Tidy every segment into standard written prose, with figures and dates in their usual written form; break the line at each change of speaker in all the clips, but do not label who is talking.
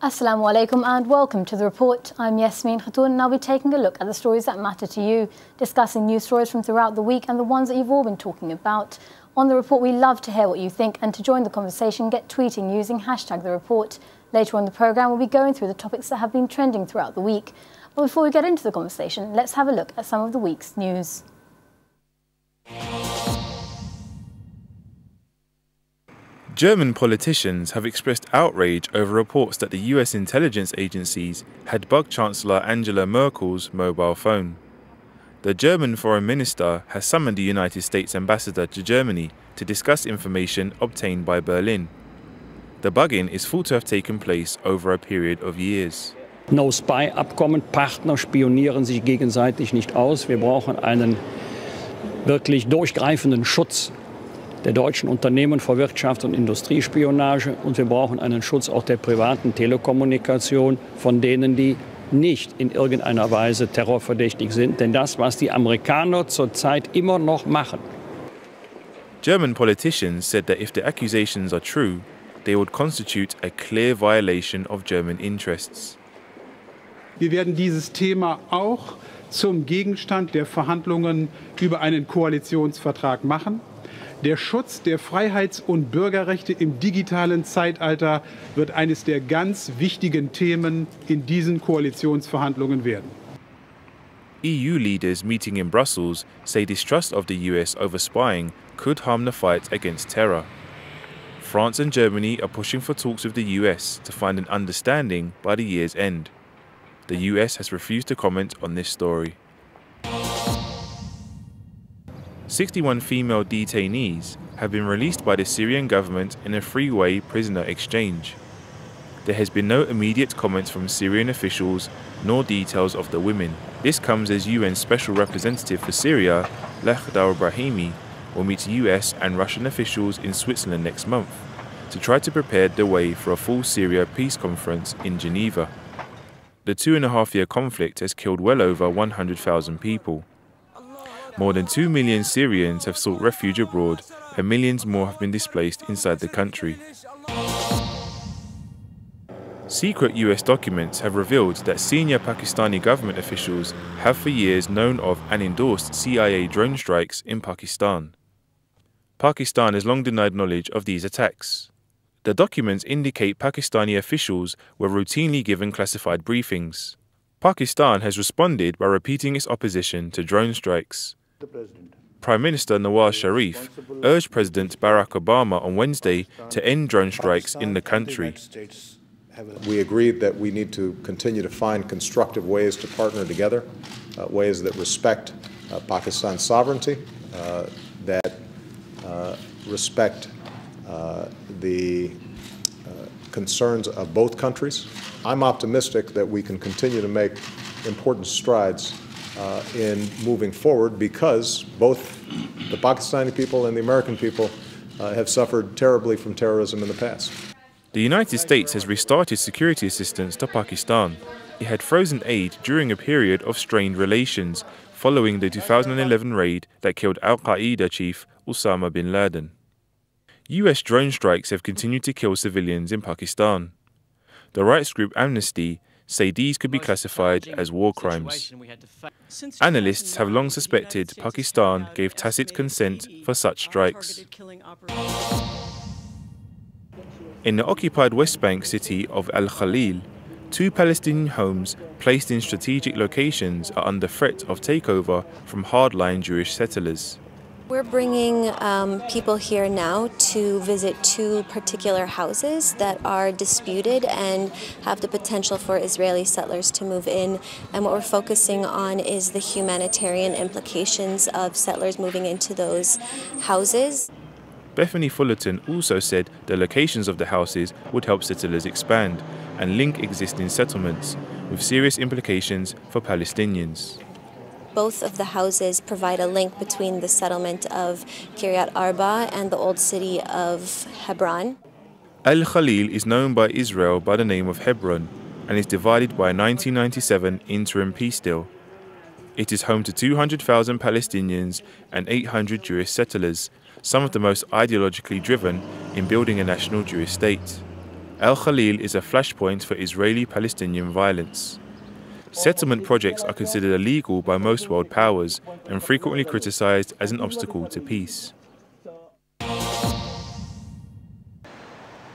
Assalamu alaikum and welcome to The Report. I'm Yasmin Khatoon and I'll be taking a look at the stories that matter to you, discussing news stories from throughout the week and the ones that you've all been talking about. On The Report, we love to hear what you think, and to join the conversation, get tweeting using #TheReport. Later on the programme, we'll be going through the topics that have been trending throughout the week. But before we get into the conversation, let's have a look at some of the week's news.
German politicians have expressed outrage over reports that the US intelligence agencies had bugged Chancellor Angela Merkel's mobile phone. The German foreign minister has summoned the United States ambassador to Germany to discuss information obtained by Berlin. The bugging is thought to have taken place over a period of years.
No-Spy-Abkommen, Partner spionieren sich gegenseitig nicht aus. Wir brauchen einen wirklich durchgreifenden Schutz der deutschen Unternehmen vor Wirtschafts- und Industriespionage, und wir brauchen einen Schutz auch der privaten Telekommunikation von denen, die nicht in irgendeiner Weise terrorverdächtig sind. Denn das, was die Amerikaner zurzeit immer noch machen.
German politicians said that if the accusations are true, they would constitute a clear violation of German interests.
Wir werden dieses Thema auch zum Gegenstand der Verhandlungen über einen Koalitionsvertrag machen. Der Schutz der Freiheits- und Bürgerrechte im digitalen Zeitalter wird eines der ganz wichtigen Themen in diesen Koalitionsverhandlungen werden.
EU leaders meeting in Brussels say distrust of the US over spying could harm the fight against terror. France and Germany are pushing for talks with the US to find an understanding by the year's end. The US has refused to comment on this story. 61 female detainees have been released by the Syrian government in a three-way prisoner exchange. There has been no immediate comments from Syrian officials nor details of the women. This comes as UN Special Representative for Syria, Lakhdar Brahimi, will meet US and Russian officials in Switzerland next month to try to prepare the way for a full Syria peace conference in Geneva. The 2.5-year conflict has killed well over 100,000 people. More than 2 million Syrians have sought refuge abroad, and millions more have been displaced inside the country. Secret US documents have revealed that senior Pakistani government officials have for years known of and endorsed CIA drone strikes in Pakistan. Pakistan has long denied knowledge of these attacks. The documents indicate Pakistani officials were routinely given classified briefings. Pakistan has responded by repeating its opposition to drone strikes. Prime Minister Nawaz Sharif urged President Barack Obama on Wednesday to end drone strikes in the country.
We agreed that we need to continue to find constructive ways to partner together, ways that respect Pakistan's sovereignty, that respect the concerns of both countries. I'm optimistic that we can continue to make important strides in moving forward, because both the Pakistani people and the American people have suffered terribly from terrorism in the past.
The United States has restarted security assistance to Pakistan. It had frozen aid during a period of strained relations following the 2011 raid that killed Al-Qaeda chief Osama bin Laden. US drone strikes have continued to kill civilians in Pakistan. The rights group Amnesty say these could be classified as war crimes. Analysts have long suspected Pakistan gave tacit consent for such strikes. In the occupied West Bank city of Al Khalil, 2 Palestinian homes placed in strategic locations are under threat of takeover from hardline Jewish settlers.
We're bringing people here now to visit 2 particular houses that are disputed and have the potential for Israeli settlers to move in. And what we're focusing on is the humanitarian implications of settlers moving into those houses.
Bethany Fullerton also said the locations of the houses would help settlers expand and link existing settlements, with serious implications for Palestinians.
Both of the houses provide a link between the settlement of Kiryat Arba and the old city of Hebron.
Al Khalil is known by Israel by the name of Hebron and is divided by a 1997 interim peace deal. It is home to 200,000 Palestinians and 800 Jewish settlers, some of the most ideologically driven in building a national Jewish state. Al Khalil is a flashpoint for Israeli-Palestinian violence. Settlement projects are considered illegal by most world powers and frequently criticized as an obstacle to peace.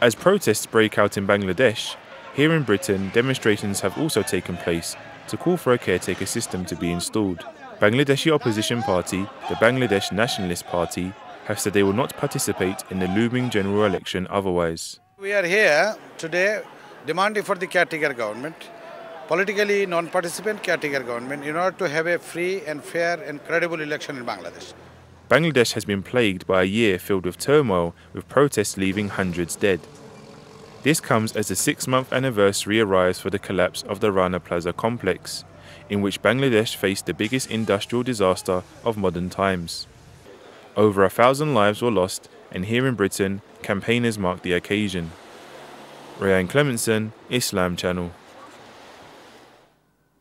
As protests break out in Bangladesh, here in Britain, demonstrations have also taken place to call for a caretaker system to be installed. Bangladeshi opposition party, the Bangladesh Nationalist Party, have said they will not participate in the looming general election otherwise.
We are here today demanding for the caretaker government, politically non-participant caretaker government, in order to have a free and fair and credible election in Bangladesh.
Bangladesh has been plagued by a year filled with turmoil, with protests leaving hundreds dead. This comes as the 6-month anniversary arrives for the collapse of the Rana Plaza complex, in which Bangladesh faced the biggest industrial disaster of modern times. Over 1,000 lives were lost, and here in Britain, campaigners marked the occasion. Ryan Clementson, Islam Channel.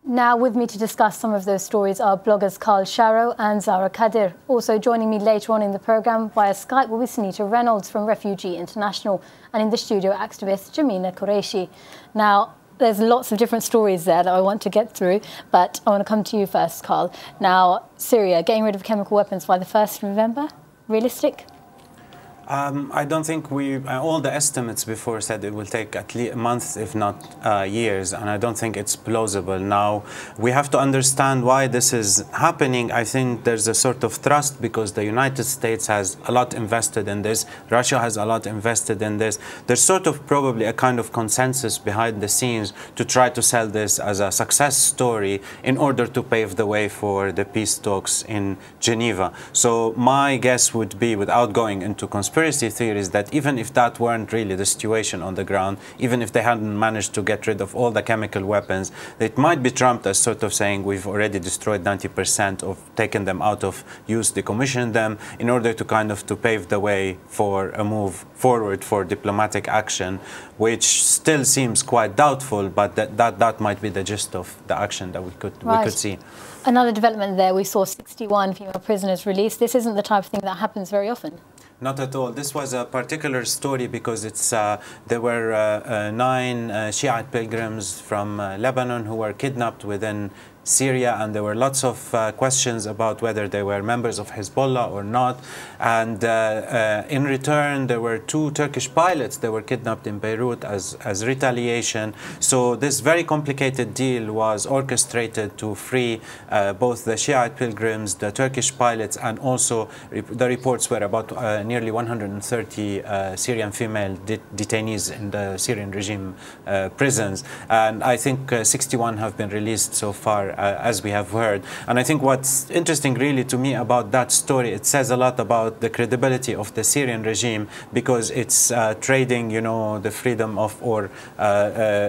Now with me to discuss some of those stories are bloggers Carl Sharrow and Zara Kadir. Also joining me later on in the programme via Skype will be Sunita Reynolds from Refugee International, and in the studio activist Jamina Qureshi. Now there's lots of different stories there that I want to get through, but I want to come to you first, Carl. Now Syria getting rid of chemical weapons by the 1st of November, realistic?
I don't think all the estimates before said it will take at least months, if not years, and I don't think it's plausible. Now, we have to understand why this is happening. I think there's a sort of thrust because the United States has a lot invested in this. Russia has a lot invested in this. There's sort of probably a kind of consensus behind the scenes to try to sell this as a success story in order to pave the way for the peace talks in Geneva. So my guess would be, without going into conspiracy theories, that even if that weren't really the situation on the ground, even if they hadn't managed to get rid of all the chemical weapons, it might be trumped as sort of saying we've already destroyed 90% of, taken them out of use, decommissioned them, in order to kind of to pave the way for a move forward for diplomatic action, which still seems quite doubtful, but that might be the gist of the action that we could see.
Another development there, we saw 61 female prisoners released. This isn't the type of thing that happens very often.
Not at all. This was a particular story because it's there were 9 Shiite pilgrims from Lebanon who were kidnapped within Syria, and there were lots of questions about whether they were members of Hezbollah or not. And in return, there were 2 Turkish pilots that were kidnapped in Beirut as retaliation. So this very complicated deal was orchestrated to free both the Shiite pilgrims, the Turkish pilots, and also the reports were about nearly 130 Syrian female detainees in the Syrian regime prisons. And I think 61 have been released so far, as we have heard. And I think what's interesting really to me about that story, it says a lot about the credibility of the Syrian regime, because it's trading, you know, the freedom of, or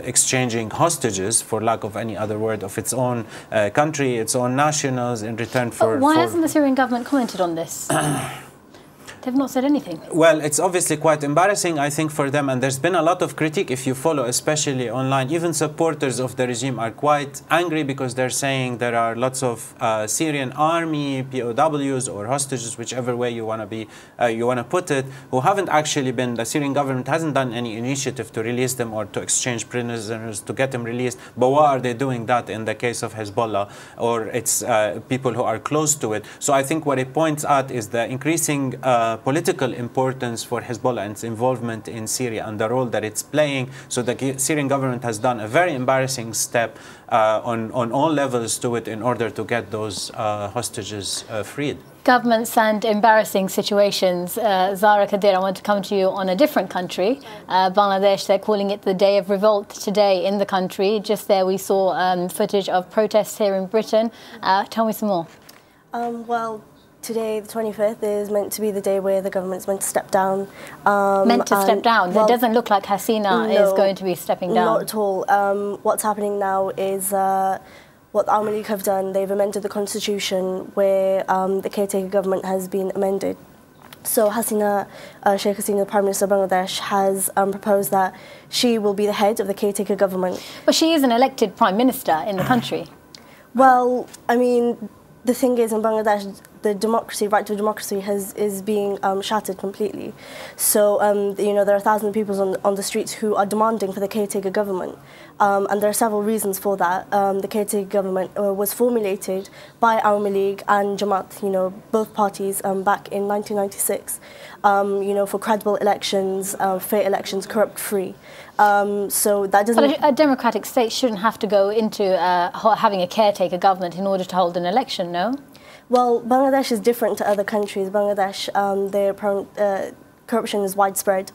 exchanging hostages, for lack of any other word, of its own country, its own nationals, in return for...
Why hasn't the Syrian government commented on this? They've not said anything.
Well, it's obviously quite embarrassing, I think, for them. And there's been a lot of critique, if you follow, especially online. Even supporters of the regime are quite angry because they're saying there are lots of Syrian army, POWs or hostages, whichever way you want to be, you want to put it, who haven't actually been, the Syrian government hasn't done any initiative to release them or to exchange prisoners to get them released. But why are they doing that in the case of Hezbollah or its people who are close to it? So I think what it points at is the increasing political importance for Hezbollah and its involvement in Syria and the role that it's playing. So the Syrian government has done a very embarrassing step on all levels to it in order to get those hostages freed.
Governments and embarrassing situations. Zara Kadir, I want to come to you on a different country. Bangladesh, they're calling it the day of revolt today in the country. Just there we saw footage of protests here in Britain. Tell me some more.
Well, today, the 25th, is meant to be the day where the government's meant to step down.
Meant to step down? Well, it doesn't look like Hasina is going to be stepping down.
Not at all. What's happening now is what the Army League have done. They've amended the constitution where the caretaker government has been amended. So Hasina, Sheikh Hasina, the Prime Minister of Bangladesh, has proposed that she will be the head of the caretaker government.
But she is an elected Prime Minister in the country.
Well, I mean, the thing is, in Bangladesh, the democracy, right to democracy, is being shattered completely. So there are thousands of people on the streets who are demanding for the caretaker government, and there are several reasons for that. The caretaker government was formulated by Awami League and Jamaat, both parties, back in 1996, for credible elections, fair elections, corrupt-free. So that doesn't.
But a democratic state shouldn't have to go into having a caretaker government in order to hold an election, no?
Well, Bangladesh is different to other countries. Bangladesh, their corruption is widespread.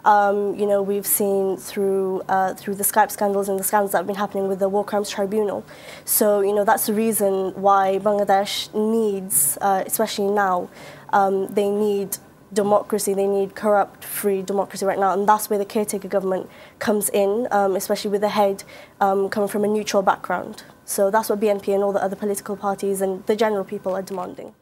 We've seen through the Skype scandals and the scandals that have been happening with the War Crimes Tribunal. So, that's the reason why Bangladesh needs, especially now, they need democracy, they need corrupt-free democracy right now, and that's where the caretaker government comes in, especially with the head coming from a neutral background. So that's what BNP and all the other political parties and the general people are demanding.